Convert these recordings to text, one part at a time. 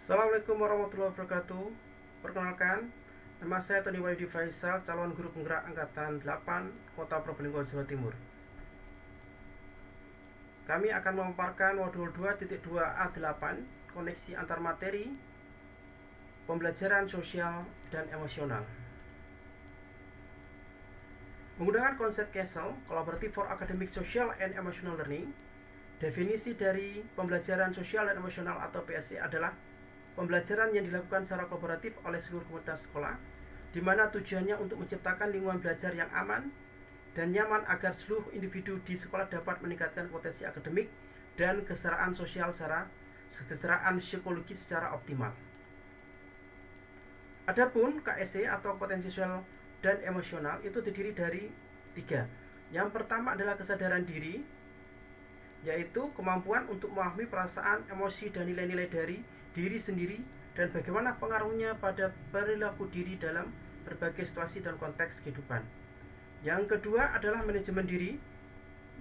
Assalamualaikum warahmatullahi wabarakatuh. Perkenalkan, nama saya Tony Wahyudi Faisal, calon guru penggerak angkatan 8 Kota Probolinggo, Jawa Timur. Kami akan memaparkan modul 2.2A8, koneksi antar materi, pembelajaran sosial dan emosional. Menggunakan konsep CASEL, Collaborative for Academic, Social and Emotional Learning, definisi dari pembelajaran sosial dan emosional atau PSE adalah pembelajaran yang dilakukan secara kolaboratif oleh seluruh komunitas sekolah, di mana tujuannya untuk menciptakan lingkungan belajar yang aman dan nyaman agar seluruh individu di sekolah dapat meningkatkan potensi akademik dan kesetaraan sosial kesetaraan psikologis secara optimal. Adapun KSE atau potensi sosial dan emosional itu terdiri dari 3. Yang pertama adalah kesadaran diri, yaitu kemampuan untuk memahami perasaan, emosi, dan nilai-nilai dari diri sendiri dan bagaimana pengaruhnya pada perilaku diri dalam berbagai situasi dan konteks kehidupan. Yang kedua adalah manajemen diri,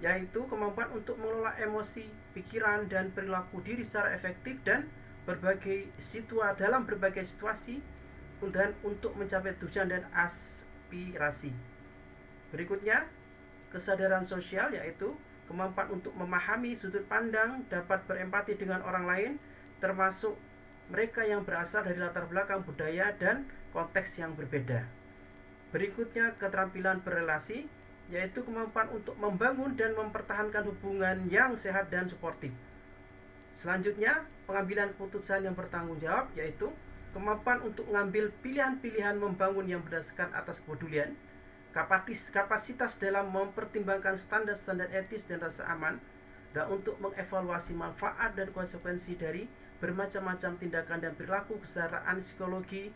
yaitu kemampuan untuk mengelola emosi, pikiran, dan perilaku diri secara efektif dan dalam berbagai situasi dan untuk mencapai tujuan dan aspirasi. Berikutnya, kesadaran sosial, yaitu kemampuan untuk memahami sudut pandang, dapat berempati dengan orang lain, termasuk mereka yang berasal dari latar belakang budaya dan konteks yang berbeda. Berikutnya, keterampilan berrelasi, yaitu kemampuan untuk membangun dan mempertahankan hubungan yang sehat dan suportif. Selanjutnya, pengambilan keputusan yang bertanggung jawab, yaitu kemampuan untuk mengambil pilihan-pilihan membangun yang berdasarkan atas kepedulian, kapasitas dalam mempertimbangkan standar-standar etis dan rasa aman, dan untuk mengevaluasi manfaat dan konsekuensi dari bermacam-macam tindakan dan perilaku kesetaraan psikologi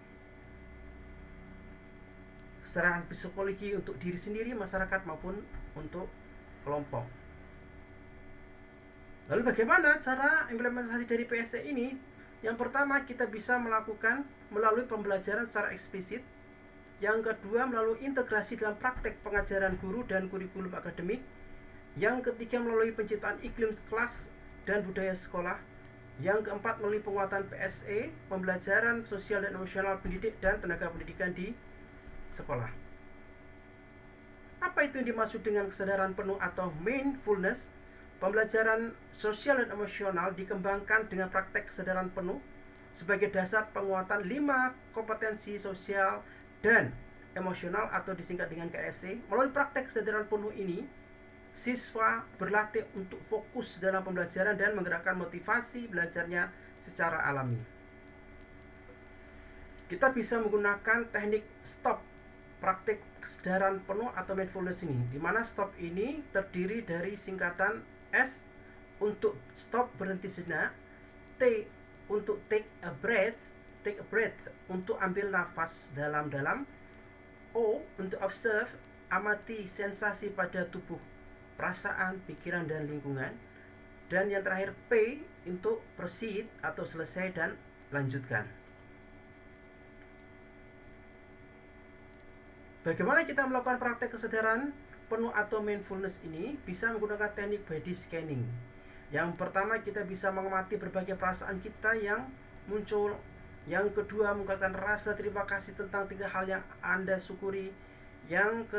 untuk diri sendiri, masyarakat maupun untuk kelompok. Lalu bagaimana cara implementasi dari PSE ini? Yang pertama, kita bisa melakukan melalui pembelajaran secara eksplisit. Yang kedua, melalui integrasi dalam praktek pengajaran guru dan kurikulum akademik. Yang ketiga, melalui penciptaan iklim kelas dan budaya sekolah. Yang keempat, melalui penguatan PSE, pembelajaran sosial dan emosional pendidik dan tenaga pendidikan di sekolah. Apa itu yang dimaksud dengan kesadaran penuh atau mindfulness? Pembelajaran sosial dan emosional dikembangkan dengan praktek kesadaran penuh sebagai dasar penguatan 5 kompetensi sosial dan emosional atau disingkat dengan KSE. Melalui praktek kesadaran penuh ini, siswa berlatih untuk fokus dalam pembelajaran dan menggerakkan motivasi belajarnya secara alami. Kita bisa menggunakan teknik STOP, praktik kesadaran penuh atau mindfulness ini, di mana STOP ini terdiri dari singkatan S untuk stop, berhenti sejenak, T untuk take a breath untuk ambil nafas dalam-dalam, O untuk observe, amati sensasi pada tubuh, perasaan, pikiran, dan lingkungan, dan yang terakhir P untuk proceed atau selesai dan lanjutkan. Bagaimana kita melakukan praktek kesadaran penuh atau mindfulness ini? Bisa menggunakan teknik body scanning. Yang pertama, kita bisa mengamati berbagai perasaan kita yang muncul. Yang kedua, mengungkapkan rasa terima kasih tentang 3 hal yang Anda syukuri. Yang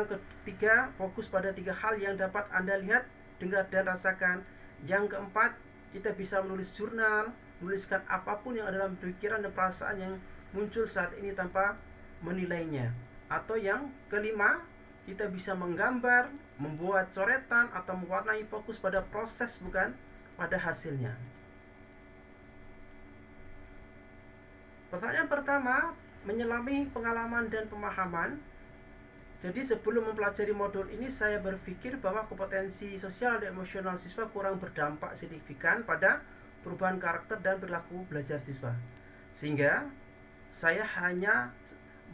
ketiga, fokus pada 3 hal yang dapat Anda lihat, dengar, dan rasakan. Yang keempat, kita bisa menulis jurnal, menuliskan apapun yang ada dalam pikiran dan perasaan yang muncul saat ini tanpa menilainya. Atau yang kelima, kita bisa menggambar, membuat coretan, atau mewarnai, fokus pada proses bukan pada hasilnya. Pertanyaan pertama, menyelami pengalaman dan pemahaman. Jadi sebelum mempelajari modul ini, saya berpikir bahwa kompetensi sosial dan emosional siswa kurang berdampak signifikan pada perubahan karakter dan perilaku belajar siswa. Sehingga saya hanya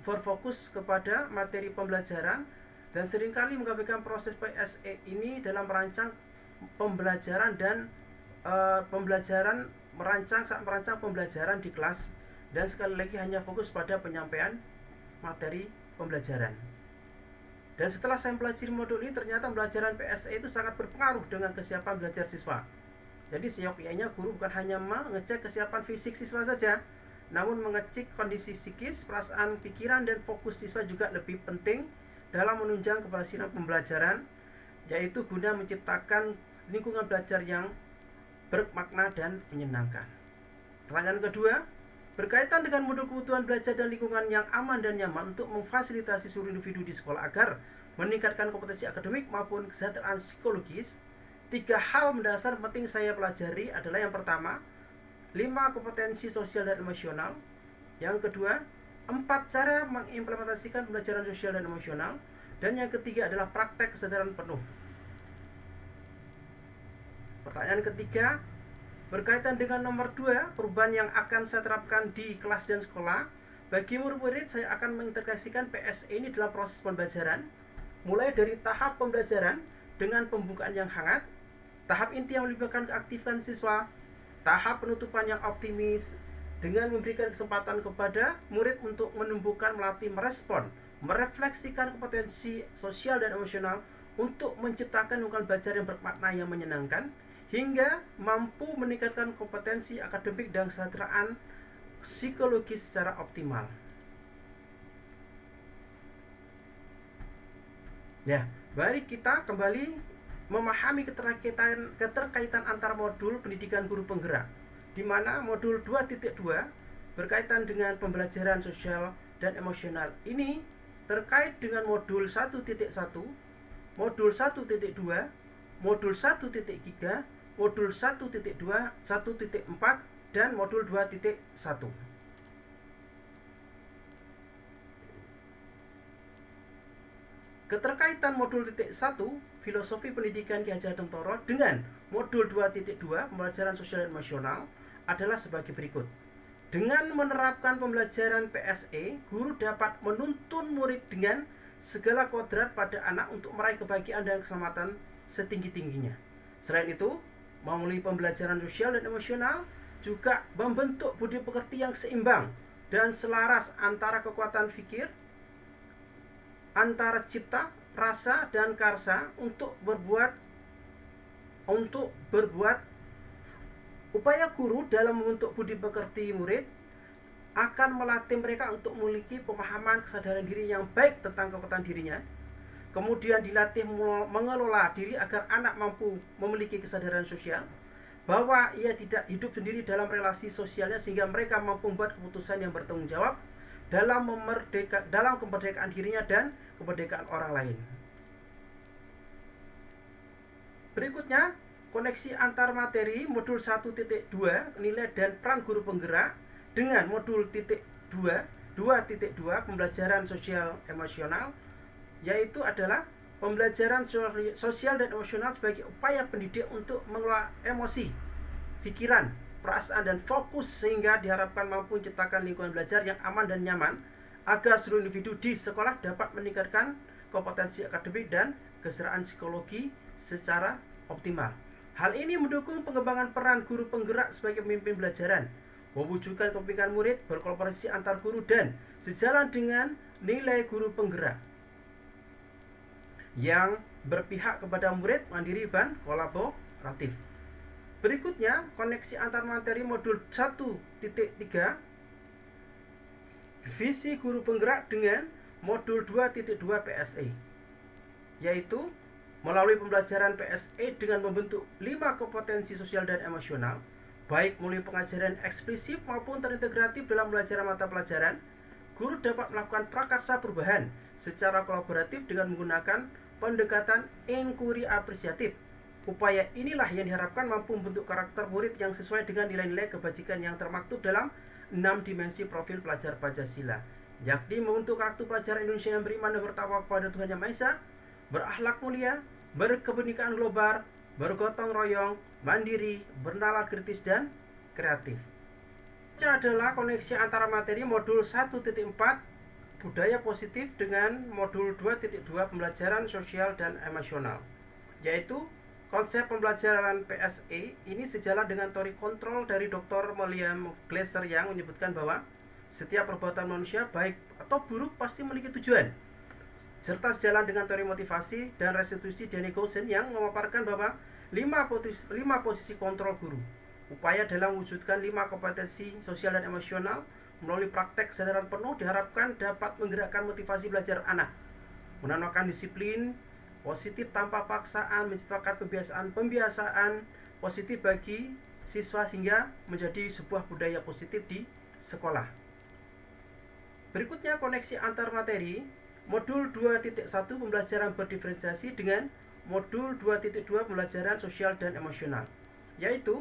berfokus kepada materi pembelajaran dan seringkali mengabaikan proses PSE ini dalam merancang pembelajaran dan merancang pembelajaran di kelas, dan sekali lagi hanya fokus pada penyampaian materi pembelajaran. Dan setelah saya mempelajari modul ini, ternyata pembelajaran PSE itu sangat berpengaruh dengan kesiapan belajar siswa. Jadi seyogyanya guru bukan hanya mengecek kesiapan fisik siswa saja, namun mengecek kondisi psikis, perasaan, pikiran, dan fokus siswa juga lebih penting dalam menunjang keberhasilan pembelajaran, yaitu guna menciptakan lingkungan belajar yang bermakna dan menyenangkan. Pertanyaan kedua, berkaitan dengan modul kebutuhan belajar dan lingkungan yang aman dan nyaman untuk memfasilitasi seluruh individu di sekolah agar meningkatkan kompetensi akademik maupun kesejahteraan psikologis, 3 hal mendasar penting saya pelajari adalah yang pertama, 5 kompetensi sosial dan emosional. Yang kedua, 4 cara mengimplementasikan pembelajaran sosial dan emosional. Dan yang ketiga adalah praktek kesadaran penuh. Pertanyaan ketiga, berkaitan dengan nomor 2, perubahan yang akan saya terapkan di kelas dan sekolah. Bagi murid-murid, saya akan mengintegrasikan PSE ini dalam proses pembelajaran, mulai dari tahap pembelajaran dengan pembukaan yang hangat, tahap inti yang melibatkan keaktifan siswa, tahap penutupan yang optimis, dengan memberikan kesempatan kepada murid untuk menumbuhkan, melatih, merespon, merefleksikan kompetensi sosial dan emosional untuk menciptakan lingkungan belajar yang bermakna yang menyenangkan, hingga mampu meningkatkan kompetensi akademik dan kesejahteraan psikologis secara optimal. Ya, mari kita kembali memahami keterkaitan antar modul pendidikan guru penggerak, di mana modul 2.2 berkaitan dengan pembelajaran sosial dan emosional ini terkait dengan modul 1.1, modul 1.2, modul 1.3, modul 1.2, 1.4, dan modul 2.1. Keterkaitan modul 1, filosofi pendidikan Ki Hajar Dentoro, dengan modul 2.2, pembelajaran sosial dan emosional adalah sebagai berikut. Dengan menerapkan pembelajaran PSE, guru dapat menuntun murid dengan segala kodrat pada anak untuk meraih kebahagiaan dan keselamatan setinggi-tingginya. Selain itu, melalui pembelajaran sosial dan emosional juga membentuk budi pekerti yang seimbang dan selaras antara kekuatan fikir, antara cipta, rasa, dan karsa untuk berbuat upaya guru dalam membentuk budi pekerti murid akan melatih mereka untuk memiliki pemahaman kesadaran diri yang baik tentang kekuatan dirinya. Kemudian dilatih mengelola diri agar anak mampu memiliki kesadaran sosial, bahwa ia tidak hidup sendiri dalam relasi sosialnya, sehingga mereka mampu membuat keputusan yang bertanggung jawab dalam kemerdekaan dirinya dan kemerdekaan orang lain. Berikutnya, koneksi antar materi modul 1.2, nilai dan peran guru penggerak, dengan modul 2.2, pembelajaran sosial emosional, yaitu adalah pembelajaran sosial dan emosional sebagai upaya pendidik untuk mengelola emosi, pikiran, perasaan, dan fokus, sehingga diharapkan mampu menciptakan lingkungan belajar yang aman dan nyaman agar seluruh individu di sekolah dapat meningkatkan kompetensi akademik dan kesejahteraan psikologi secara optimal. Hal ini mendukung pengembangan peran guru penggerak sebagai pemimpin pembelajaran, mewujudkan kepemimpinan murid, berkolaborasi antar guru, dan sejalan dengan nilai guru penggerak yang berpihak kepada murid, mandiri, dan kolaboratif. Berikutnya, koneksi antar materi modul 1.3, visi guru penggerak, dengan modul 2.2 PSE, yaitu melalui pembelajaran PSE dengan membentuk 5 kompetensi sosial dan emosional, baik melalui pengajaran eksplisif maupun terintegratif dalam pembelajaran mata pelajaran, guru dapat melakukan prakarsa perubahan secara kolaboratif dengan menggunakan pendekatan inquiry apresiatif. Upaya inilah yang diharapkan mampu membentuk karakter murid yang sesuai dengan nilai-nilai kebajikan yang termaktub dalam 6 dimensi profil pelajar Pancasila, yakni membentuk karakter pelajar Indonesia yang beriman dan bertakwa kepada Tuhan Yang Maha Esa, berakhlak mulia, berkebinekaan global, bergotong royong, mandiri, bernalar kritis, dan kreatif. Ini adalah koneksi antara materi modul 1.4 budaya positif dengan modul 2.2 pembelajaran sosial dan emosional, yaitu konsep pembelajaran PSE ini sejalan dengan teori kontrol dari Dr. William Glasser yang menyebutkan bahwa setiap perbuatan manusia baik atau buruk pasti memiliki tujuan, serta sejalan dengan teori motivasi dan restitusi Danny Goshen yang memaparkan bahwa 5 posisi kontrol guru. Upaya dalam mewujudkan 5 kompetensi sosial dan emosional melalui praktek kesadaran penuh diharapkan dapat menggerakkan motivasi belajar anak, menanamkan disiplin positif tanpa paksaan, menciptakan pembiasaan positif bagi siswa sehingga menjadi sebuah budaya positif di sekolah. Berikutnya koneksi antar materi. Modul 2.1 pembelajaran berdiferensiasi dengan modul 2.2 pembelajaran sosial dan emosional, yaitu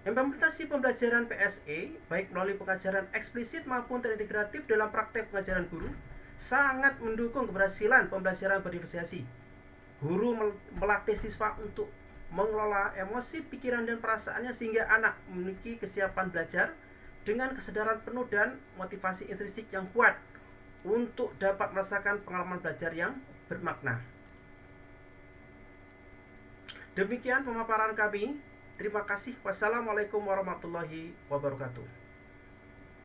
implementasi pembelajaran PSE baik melalui pengajaran eksplisit maupun terintegratif dalam praktek pengajaran guru sangat mendukung keberhasilan pembelajaran berdiferensiasi. Guru melatih siswa untuk mengelola emosi, pikiran, dan perasaannya sehingga anak memiliki kesiapan belajar dengan kesadaran penuh dan motivasi intrinsik yang kuat untuk dapat merasakan pengalaman belajar yang bermakna. Demikian pemaparan kami. Terima kasih. Wassalamualaikum warahmatullahi wabarakatuh.